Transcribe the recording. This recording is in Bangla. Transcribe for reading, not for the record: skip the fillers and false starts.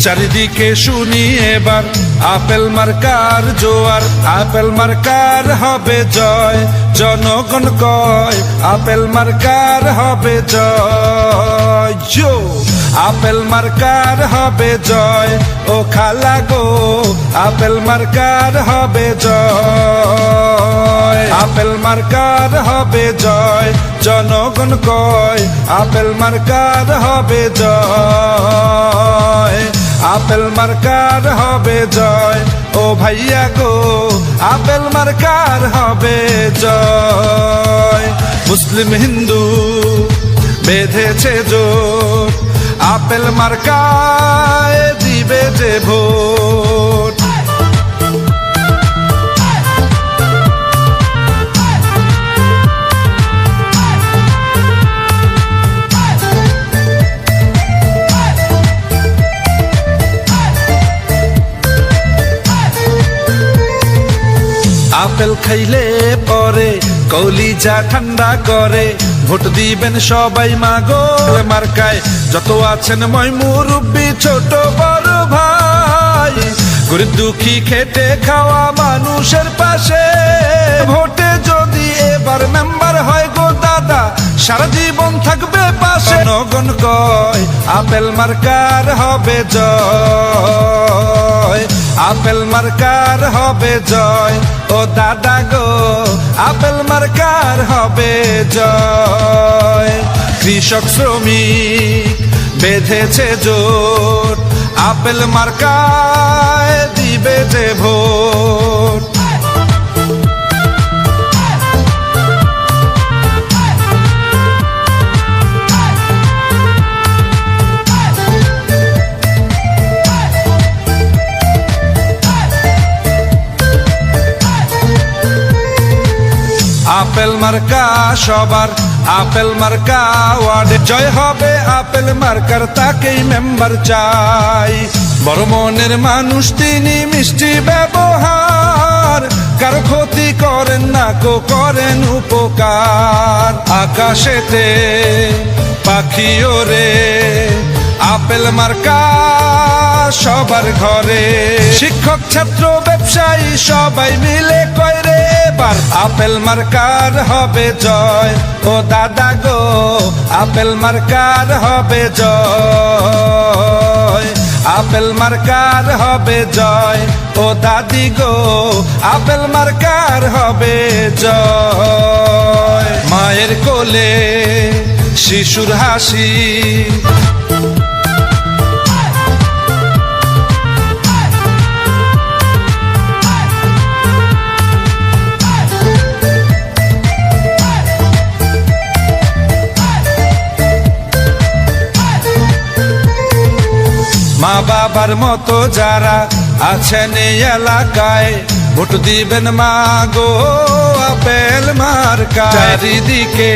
চারিদিকে শুনি এবার আপেল মার্কার জোয়ার, আপেল মার্কার হবে জয়, জনগণ কয় আপেল মার্কার হবে জয়। জো আপেল মার্কার হবে জয়, ও খালা গো আপেল মার্কার হবে জয়, আপেল মার্কার হবে জয়, জনগণ কয় আপেল মার্কার হবে জয়, আপেল মার্কার হবে জয়, ও ভাইয়া গো আপেল মার্কার হবে জয়। মুসলিম হিন্দু বেঁধেছে জোট, আপেল মার্কায় দিবে যে ভোট। আপেল খাইলে পরে কলিজা ঠান্ডা করে, ভোট দিবেন সবাই মাগো মার্কায়, যত আছেন মই মুরব্বি ছোট বড় ভাই, গরিব দুঃখী খেটে খাওয়া মানুষের পাশে, ভোটে যদি এবার মেম্বার হয় গো দাদা সারা জীবন থাকবে পাশে। জনগণ কয় আপেল মার্কার হবে জয়, আপেল মার্কার হবে জয়, ও দাদা গো আপেল মার্কার হবে জয়। কৃষক শ্রমিক বেঁধেছে জোট, আপেল মার্কায় দিবে যে ভোট। আপেল মার্কা সবার, আপেল মার্কা ওয়ার্ডে জয় হবে, আপেল মার্কার তাকেই মেম্বার চাই। বড় মনের মানুষ তিনি, মিষ্টি ব্যবহার, কারো ক্ষতি করেন না কো করেন উপকার। আকাশেতে পাখি ওরে আপেল মার্কা সবার ঘরে, শিক্ষক ছাত্র ব্যবসায়ী সবাই মিলে কয় রে এবার আপেল মার্কার হবে জয়, ও দাদা গো আপেল মার্কার হবে জয়, আপেল মার্কার হবে জয়, ও দাদি গো আপেল মার্কার হবে জয়। মায়ের কোলে শিশুর হাসি, মা বাবার মতো যারা আছেন এই এলাকায়, ভোট দিবেন মা গো আপেল মার্কায়। চারিদিকে